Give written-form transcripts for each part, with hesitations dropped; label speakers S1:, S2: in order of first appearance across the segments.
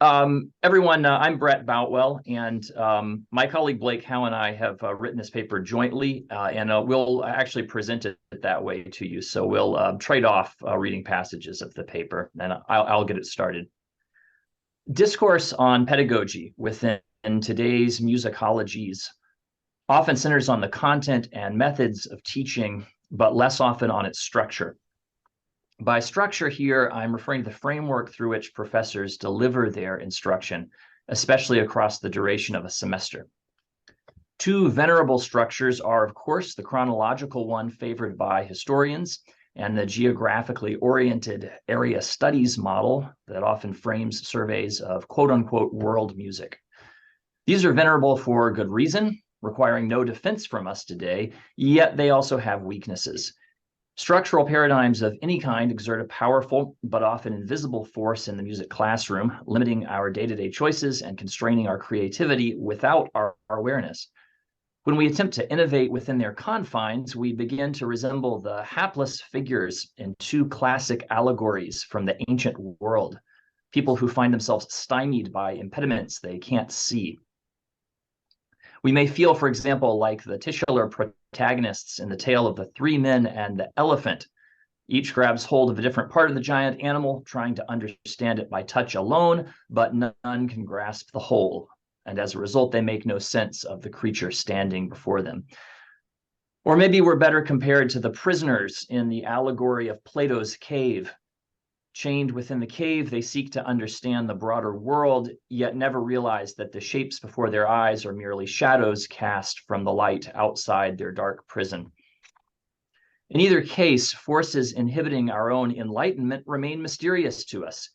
S1: Everyone, I'm Brett Boutwell, and my colleague Blake Howe and I have written this paper jointly, and we'll actually present it that way to you. So we'll trade off reading passages of the paper, and I'll get it started. Discourse on pedagogy within today's musicologies often centers on the content and methods of teaching, but less often on its structure. By structure here, I'm referring to the framework through which professors deliver their instruction, especially across the duration of a semester. Two venerable structures are, of course, the chronological one favored by historians and the geographically oriented area studies model that often frames surveys of quote-unquote world music. These are venerable for good reason, requiring no defense from us today, yet they also have weaknesses. Structural paradigms of any kind exert a powerful but often invisible force in the music classroom, limiting our day-to-day choices and constraining our creativity without our awareness. When we attempt to innovate within their confines, we begin to resemble the hapless figures in two classic allegories from the ancient world, people who find themselves stymied by impediments they can't see. We may feel, for example, like the titular protagonists in the tale of the three men and the elephant. Each grabs hold of a different part of the giant animal, trying to understand it by touch alone, but none can grasp the whole. And as a result, they make no sense of the creature standing before them. Or maybe we're better compared to the prisoners in the allegory of Plato's cave. Chained within the cave, they seek to understand the broader world, yet never realize that the shapes before their eyes are merely shadows cast from the light outside their dark prison. In either case, forces inhibiting our own enlightenment remain mysterious to us.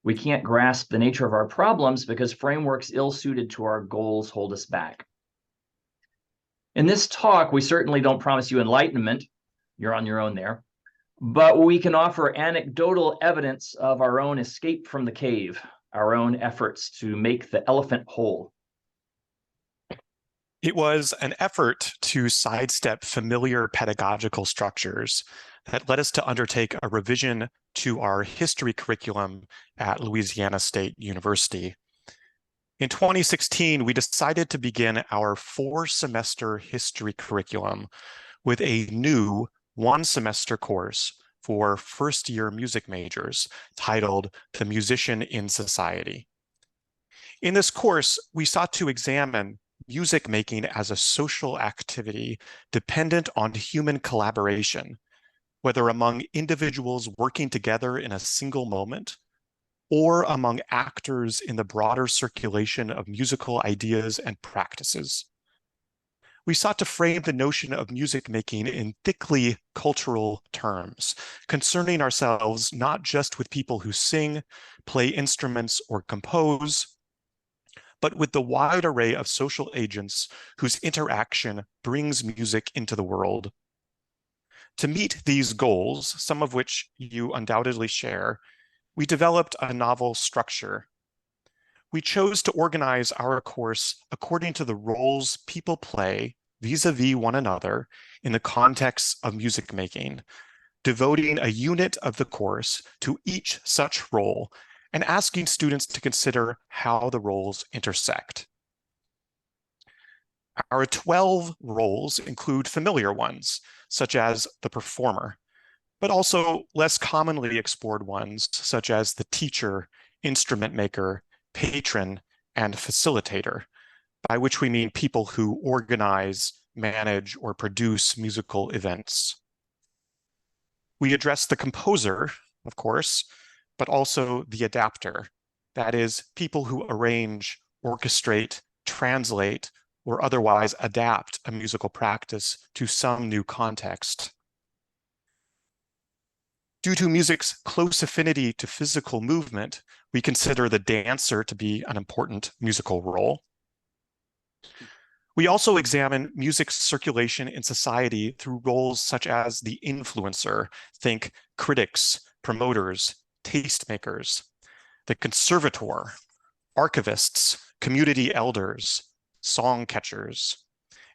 S1: We can't grasp the nature of our problems because frameworks ill-suited to our goals hold us back. In this talk, we certainly don't promise you enlightenment. You're on your own there. But we can offer anecdotal evidence of our own escape from the cave, our own efforts to make the elephant whole.
S2: It was an effort to sidestep familiar pedagogical structures that led us to undertake a revision to our history curriculum at Louisiana State University. In 2016, we decided to begin our 4-semester history curriculum with a new one-semester course for first-year music majors titled The Musician in Society. In this course, we sought to examine music making as a social activity dependent on human collaboration, whether among individuals working together in a single moment or among actors in the broader circulation of musical ideas and practices. We sought to frame the notion of music making in thickly cultural terms, concerning ourselves not just with people who sing, play instruments, or compose, but with the wide array of social agents whose interaction brings music into the world. To meet these goals, some of which you undoubtedly share, we developed a novel structure. We chose to organize our course according to the roles people play vis-à-vis one another in the context of music making, devoting a unit of the course to each such role and asking students to consider how the roles intersect. Our 12 roles include familiar ones, such as the performer, but also less commonly explored ones, such as the teacher, instrument maker, patron, and facilitator, by which we mean people who organize, manage, or produce musical events. We address the composer, of course, but also the adapter, that is, people who arrange, orchestrate, translate, or otherwise adapt a musical practice to some new context. Due to music's close affinity to physical movement, we consider the dancer to be an important musical role. We also examine music's circulation in society through roles such as the influencer, think critics, promoters, tastemakers, the conservator, archivists, community elders, song catchers,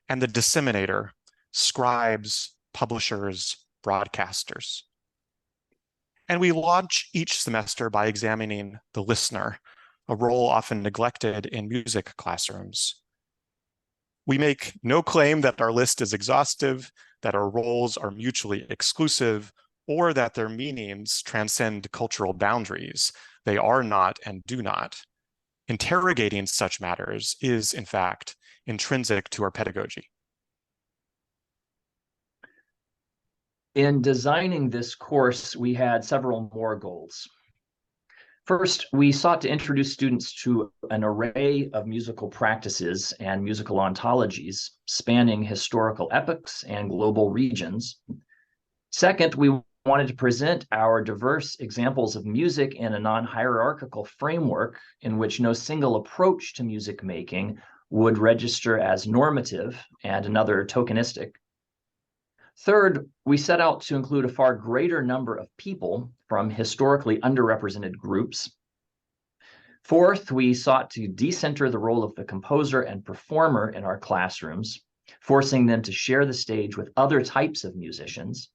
S2: and the disseminator, scribes, publishers, broadcasters. And we launch each semester by examining the listener, a role often neglected in music classrooms. We make no claim that our list is exhaustive, that our roles are mutually exclusive, or that their meanings transcend cultural boundaries. They are not and do not. Interrogating such matters is, in fact, intrinsic to our pedagogy.
S1: In designing this course, we had several more goals. First, we sought to introduce students to an array of musical practices and musical ontologies spanning historical epochs and global regions. Second, we wanted to present our diverse examples of music in a non-hierarchical framework in which no single approach to music making would register as normative and another tokenistic. Third, we set out to include a far greater number of people from historically underrepresented groups. Fourth, we sought to decenter the role of the composer and performer in our classrooms, forcing them to share the stage with other types of musicians.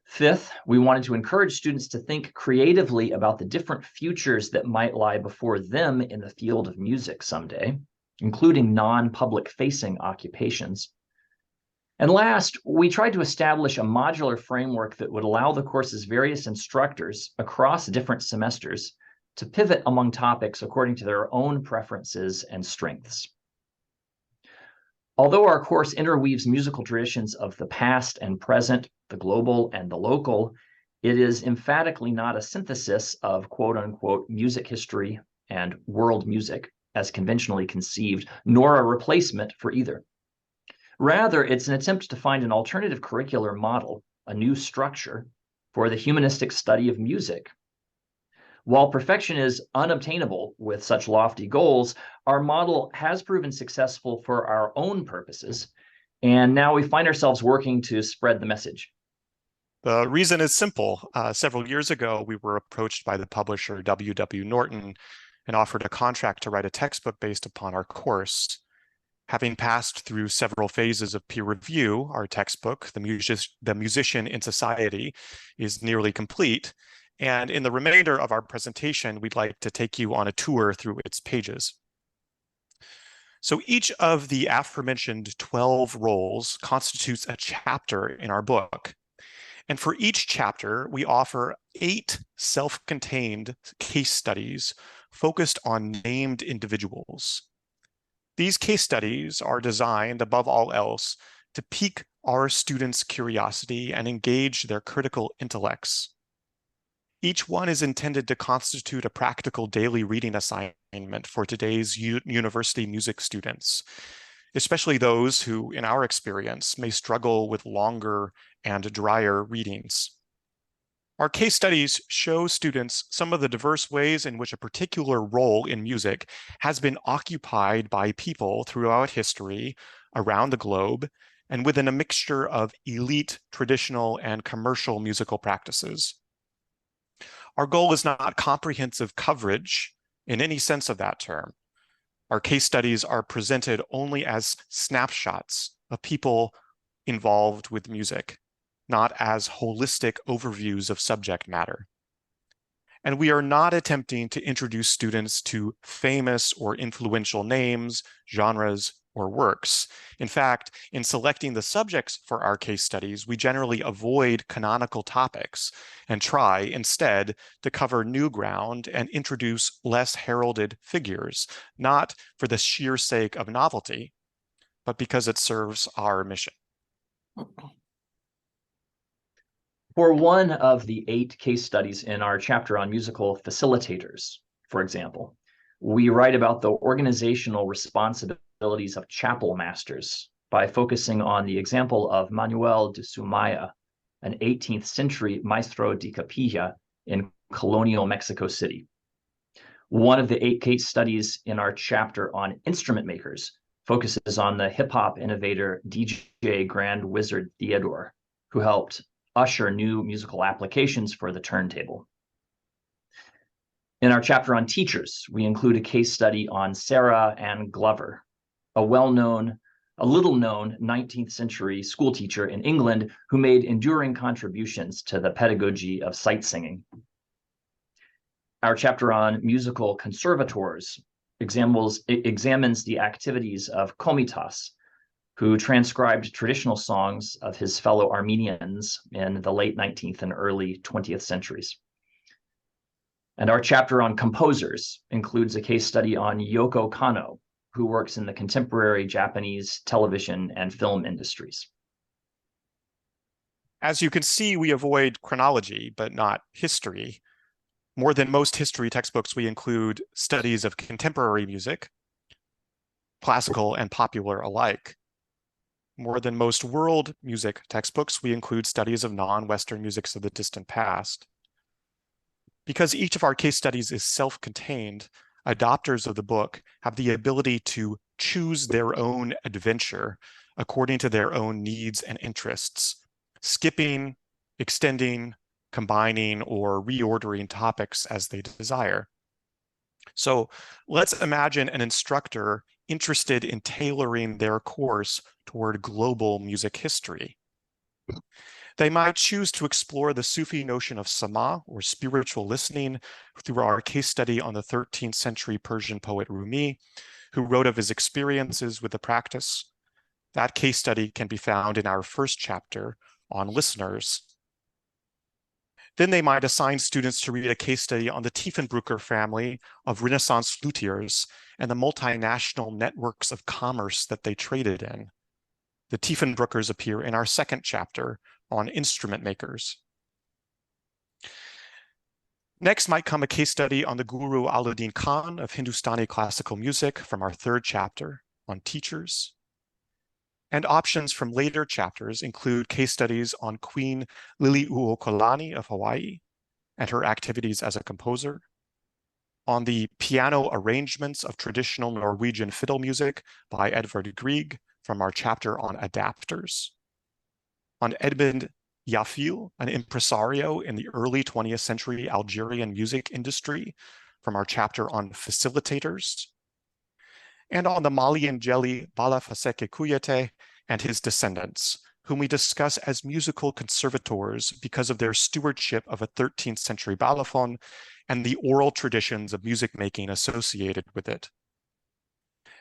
S1: Fifth, we wanted to encourage students to think creatively about the different futures that might lie before them in the field of music someday, including non-public facing occupations. And last, we tried to establish a modular framework that would allow the course's various instructors across different semesters to pivot among topics according to their own preferences and strengths. Although our course interweaves musical traditions of the past and present, the global and the local, it is emphatically not a synthesis of quote-unquote music history and world music as conventionally conceived, nor a replacement for either. Rather, it's an attempt to find an alternative curricular model, a new structure, for the humanistic study of music. While perfection is unobtainable with such lofty goals, our model has proven successful for our own purposes, and now we find ourselves working to spread the message.
S2: The reason is simple. Several years ago, we were approached by the publisher W.W. Norton and offered a contract to write a textbook based upon our course. Having passed through several phases of peer review, our textbook, The Musician in Society, is nearly complete. And in the remainder of our presentation, we'd like to take you on a tour through its pages. So each of the aforementioned 12 roles constitutes a chapter in our book. And for each chapter, we offer 8 self-contained case studies focused on named individuals. These case studies are designed, above all else, to pique our students' curiosity and engage their critical intellects. Each one is intended to constitute a practical daily reading assignment for today's university music students, especially those who, in our experience, may struggle with longer and drier readings. Our case studies show students some of the diverse ways in which a particular role in music has been occupied by people throughout history, around the globe, and within a mixture of elite, traditional, and commercial musical practices. Our goal is not comprehensive coverage in any sense of that term. Our case studies are presented only as snapshots of people involved with music, not as holistic overviews of subject matter. And we are not attempting to introduce students to famous or influential names, genres, or works. In fact, in selecting the subjects for our case studies, we generally avoid canonical topics and try instead to cover new ground and introduce less heralded figures, not for the sheer sake of novelty, but because it serves our mission.
S1: For one of the 8 case studies in our chapter on musical facilitators, for example, we write about the organizational responsibilities of chapel masters by focusing on the example of Manuel de Sumaya, an 18th century maestro de capilla in colonial Mexico City. One of the 8 case studies in our chapter on instrument makers focuses on the hip-hop innovator DJ Grand Wizard Theodore, who helped usher new musical applications for the turntable. In our chapter on teachers, we include a case study on Sarah Ann Glover, a little-known 19th century school teacher in England who made enduring contributions to the pedagogy of sight singing. Our chapter on musical conservators examines the activities of Komitas, who transcribed traditional songs of his fellow Armenians in the late 19th and early 20th centuries. And our chapter on composers includes a case study on Yoko Kanno, who works in the contemporary Japanese television and film industries.
S2: As you can see, we avoid chronology, but not history. More than most history textbooks, we include studies of contemporary music, classical and popular alike. More than most world music textbooks, we include studies of non-Western musics of the distant past. Because each of our case studies is self-contained, adopters of the book have the ability to choose their own adventure according to their own needs and interests, skipping, extending, combining, or reordering topics as they desire. So let's imagine an instructor interested in tailoring their course toward global music history. They might choose to explore the Sufi notion of sama, or spiritual listening, through our case study on the 13th century Persian poet Rumi, who wrote of his experiences with the practice. That case study can be found in our first chapter on listeners. Then they might assign students to read a case study on the Tiefenbrücker family of Renaissance luthiers and the multinational networks of commerce that they traded in. The Tiefenbrückers appear in our second chapter on instrument makers. Next might come a case study on the Guru Alauddin Khan of Hindustani classical music from our third chapter on teachers. And options from later chapters include case studies on Queen Liliuokalani of Hawaii and her activities as a composer, on the piano arrangements of traditional Norwegian fiddle music by Edvard Grieg from our chapter on adapters, on Edmund Yafil, an impresario in the early 20th century Algerian music industry from our chapter on facilitators, and on the Malian jelly Balafaseke Kuyete and his descendants, whom we discuss as musical conservators because of their stewardship of a 13th century balafon and the oral traditions of music making associated with it.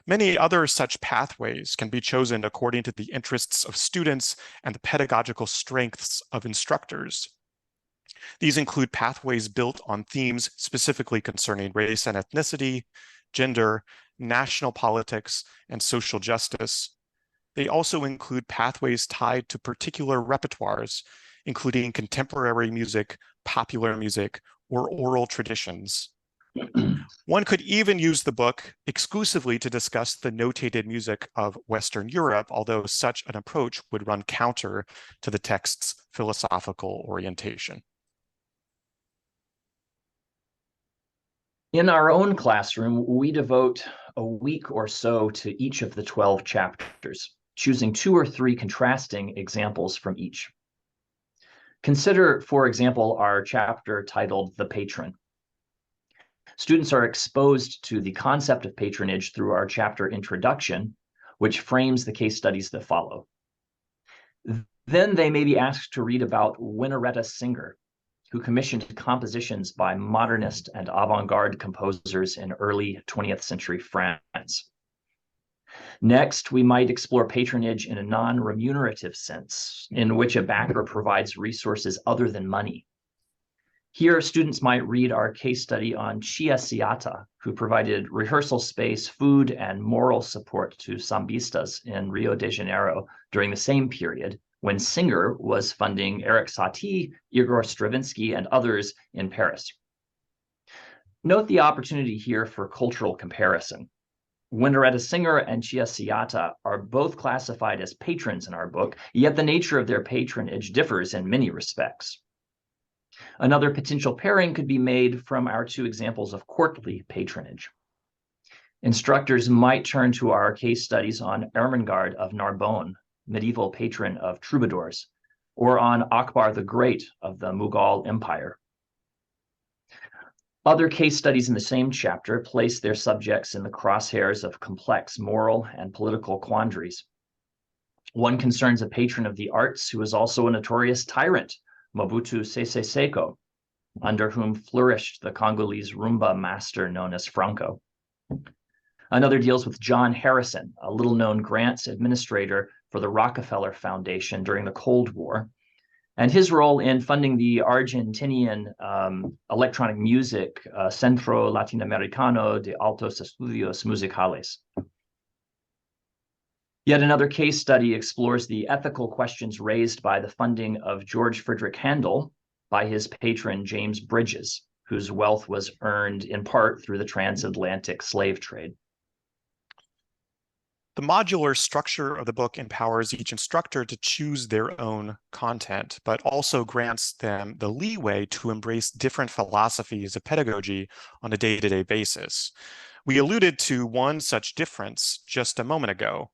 S2: Many other such pathways can be chosen according to the interests of students and the pedagogical strengths of instructors. These include pathways built on themes specifically concerning race and ethnicity, gender, national politics, and social justice. They also include pathways tied to particular repertoires, including contemporary music, popular music, or oral traditions. One could even use the book exclusively to discuss the notated music of Western Europe, although such an approach would run counter to the text's philosophical orientation.
S1: In our own classroom, we devote a week or so to each of the 12 chapters, choosing 2 or 3 contrasting examples from each. Consider, for example, our chapter titled The Patron. Students are exposed to the concept of patronage through our chapter introduction, which frames the case studies that follow. Then they may be asked to read about Winnaretta Singer, who commissioned compositions by modernist and avant-garde composers in early 20th century France. Next, we might explore patronage in a non-remunerative sense, in which a backer provides resources other than money. Here, students might read our case study on Chia Siata, who provided rehearsal space, food, and moral support to sambistas in Rio de Janeiro during the same period, when Singer was funding Eric Satie, Igor Stravinsky, and others in Paris. Note the opportunity here for cultural comparison. Winnaretta Singer and Chia Siata are both classified as patrons in our book, yet the nature of their patronage differs in many respects. Another potential pairing could be made from our 2 examples of courtly patronage. Instructors might turn to our case studies on Ermengarde of Narbonne, medieval patron of troubadours, or on Akbar the Great of the Mughal Empire. Other case studies in the same chapter place their subjects in the crosshairs of complex moral and political quandaries. One concerns a patron of the arts who is also a notorious tyrant, Mobutu Sese Seko. under whom flourished the Congolese rumba master known as Franco. Another deals with John Harrison, a little-known grants administrator for the Rockefeller Foundation during the Cold War, and his role in funding the Argentinian electronic music Centro Latinoamericano de Altos Estudios Musicales. Yet another case study explores the ethical questions raised by the funding of George Frederick Handel by his patron James Bridges, whose wealth was earned in part through the transatlantic slave trade.
S2: The modular structure of the book empowers each instructor to choose their own content, but also grants them the leeway to embrace different philosophies of pedagogy on a day-to-day basis. We alluded to one such difference just a moment ago.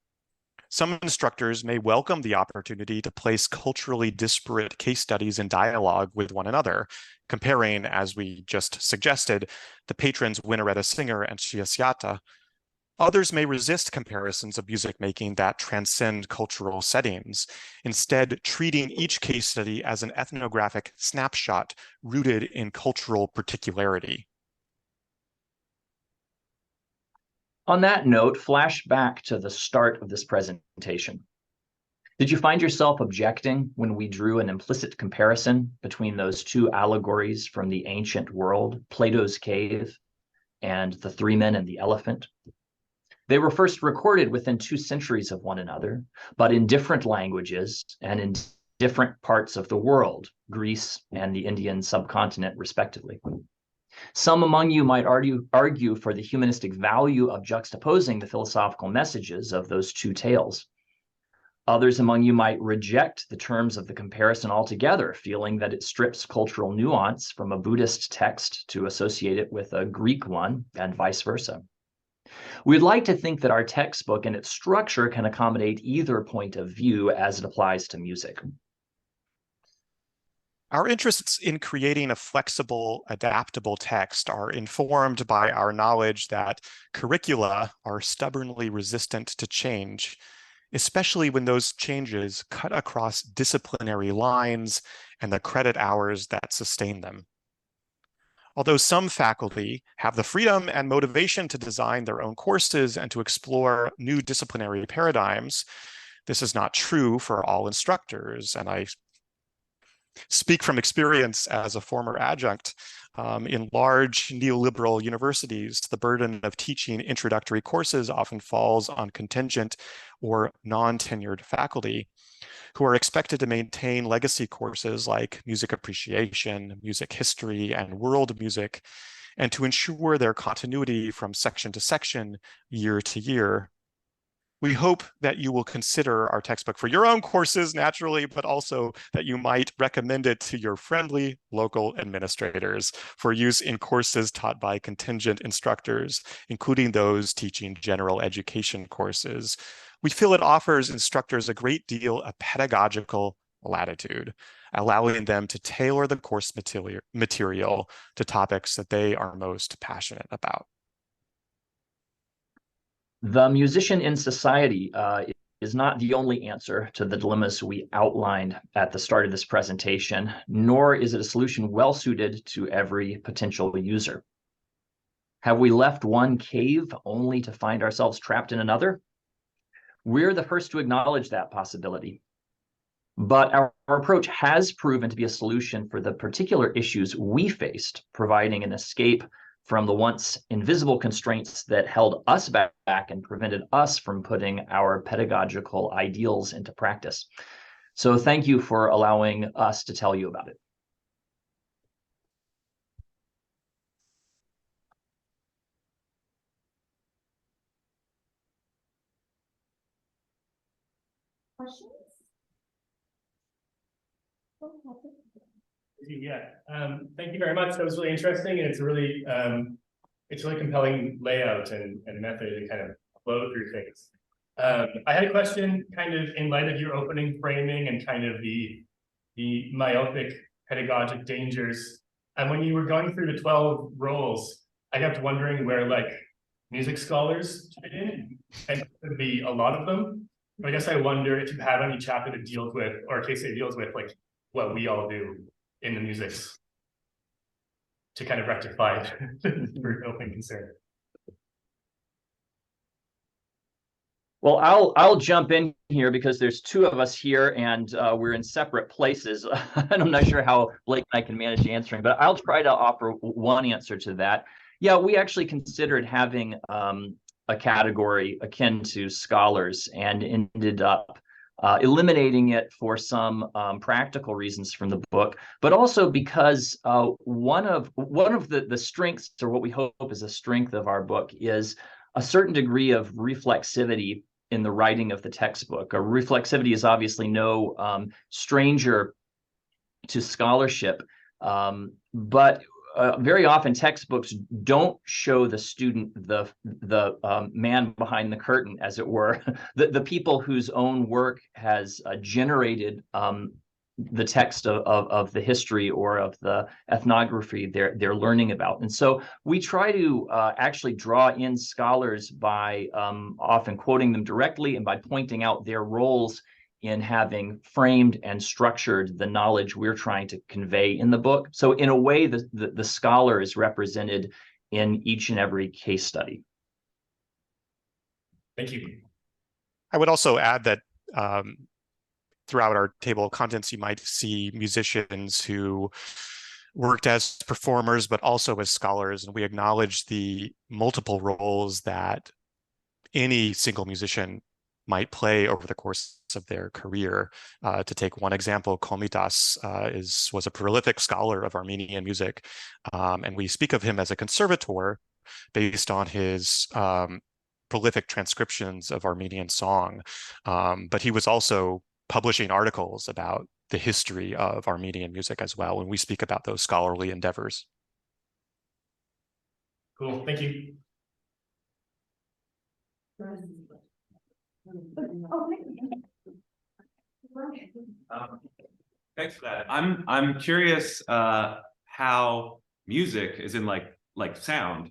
S2: Some instructors may welcome the opportunity to place culturally disparate case studies in dialogue with one another, comparing, as we just suggested, the patrons Winnaretta Singer and Sciasciata. Others may resist comparisons of music making that transcend cultural settings, instead treating each case study as an ethnographic snapshot rooted in cultural particularity.
S1: On that note, flash back to the start of this presentation. Did you find yourself objecting when we drew an implicit comparison between those two allegories from the ancient world, Plato's cave and the three men and the elephant? They were first recorded within 2 centuries of one another, but in different languages and in different parts of the world, Greece and the Indian subcontinent, respectively. Some among you might argue for the humanistic value of juxtaposing the philosophical messages of those two tales. Others among you might reject the terms of the comparison altogether, feeling that it strips cultural nuance from a Buddhist text to associate it with a Greek one, and vice versa. We'd like to think that our textbook and its structure can accommodate either point of view as it applies to music.
S2: Our interests in creating a flexible, adaptable text are informed by our knowledge that curricula are stubbornly resistant to change, especially when those changes cut across disciplinary lines and the credit hours that sustain them. Although some faculty have the freedom and motivation to design their own courses and to explore new disciplinary paradigms, this is not true for all instructors. And I speak from experience as a former adjunct. In large neoliberal universities, the burden of teaching introductory courses often falls on contingent or non-tenured faculty who are expected to maintain legacy courses like music appreciation, music history, and world music, and to ensure their continuity from section to section, year to year. We hope that you will consider our textbook for your own courses, naturally, but also that you might recommend it to your friendly local administrators for use in courses taught by contingent instructors, including those teaching general education courses. We feel it offers instructors a great deal of pedagogical latitude, allowing them to tailor the course material to topics that they are most passionate about.
S1: The musician in society is not the only answer to the dilemmas we outlined at the start of this presentation, nor is it a solution well suited to every potential user. Have we left one cave only to find ourselves trapped in another? We're the first to acknowledge that possibility. But our approach has proven to be a solution for the particular issues we faced, providing an escape from the once invisible constraints that held us back and prevented us from putting our pedagogical ideals into practice. So thank you for allowing us to tell you about it.
S3: Questions?
S4: Yeah, thank you very much. That was really interesting, and it's really compelling layout and method to kind of flow through things. I had a question, kind of in light of your opening framing and kind of the myopic pedagogic dangers. And when you were going through the 12 roles, I kept wondering where like music scholars fit in, and it could be a lot of them. But I guess I wonder if you have any chapter that deals with, or a case that deals with, like what we all do in the musics. to kind of rectify the open concern?
S1: Well, I'll jump in here because there's two of us here and we're in separate places. And I'm not sure how Blake and I can manage answering, but I'll try to offer one answer to that. Yeah, we actually considered having a category akin to scholars and ended up eliminating it for some practical reasons from the book, but also because one of the strengths, or what we hope is a strength of our book, is a certain degree of reflexivity in the writing of the textbook. Reflexivity is obviously no stranger to scholarship, but very often textbooks don't show the student the man behind the curtain, as it were, the people whose own work has generated the text of the history or of the ethnography they're learning about. And so we try to actually draw in scholars by often quoting them directly and by pointing out their roles in having framed and structured the knowledge we're trying to convey in the book. So in a way, the scholar is represented in each and every case study.
S4: Thank you.
S2: I would also add that throughout our table of contents, you might see musicians who worked as performers, but also as scholars. And we acknowledge the multiple roles that any single musician might play over the course of their career. To take one example, Komitas was a prolific scholar of Armenian music, and we speak of him as a conservator based on his prolific transcriptions of Armenian song, but he was also publishing articles about the history of Armenian music as well when we speak about those scholarly endeavors.
S4: Cool, thank you.
S3: Thanks for that. I'm curious how music, as in like sound,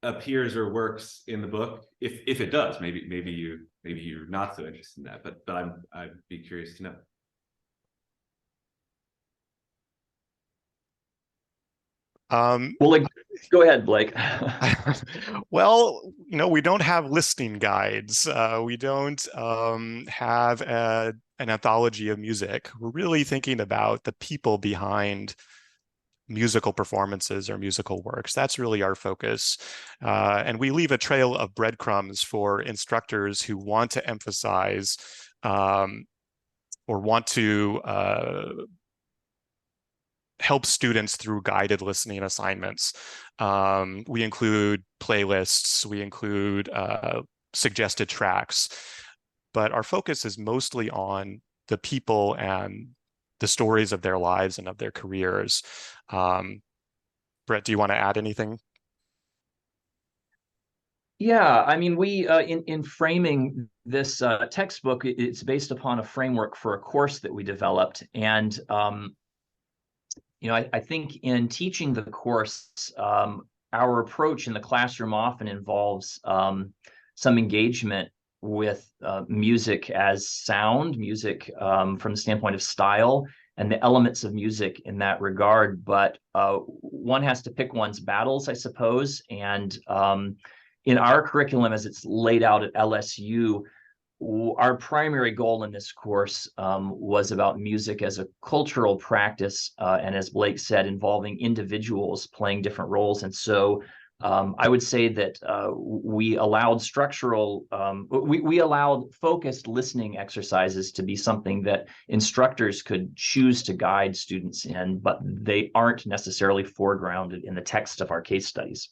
S3: appears or works in the book, if it does. Maybe you're not so interested in that, but I'd be curious to know.
S1: Well, go ahead, Blake.
S2: Well, we don't have listening guides. We don't have an anthology of music. We're really thinking about the people behind musical performances or musical works. That's really our focus. And we leave a trail of breadcrumbs for instructors who want to emphasize or want to help students through guided listening assignments. We include playlists, we include suggested tracks, but our focus is mostly on the people and the stories of their lives and of their careers. Brett, do you want to add anything?
S1: Yeah, I mean, we in framing this textbook, it's based upon a framework for a course that we developed, and I think in teaching the course, our approach in the classroom often involves some engagement with music as sound, music from the standpoint of style, and the elements of music in that regard. But one has to pick one's battles, I suppose. And in our curriculum, as it's laid out at LSU, our primary goal in this course was about music as a cultural practice, and as Blake said, involving individuals playing different roles. And so I would say that we allowed we allowed focused listening exercises to be something that instructors could choose to guide students in, but they aren't necessarily foregrounded in the text of our case studies.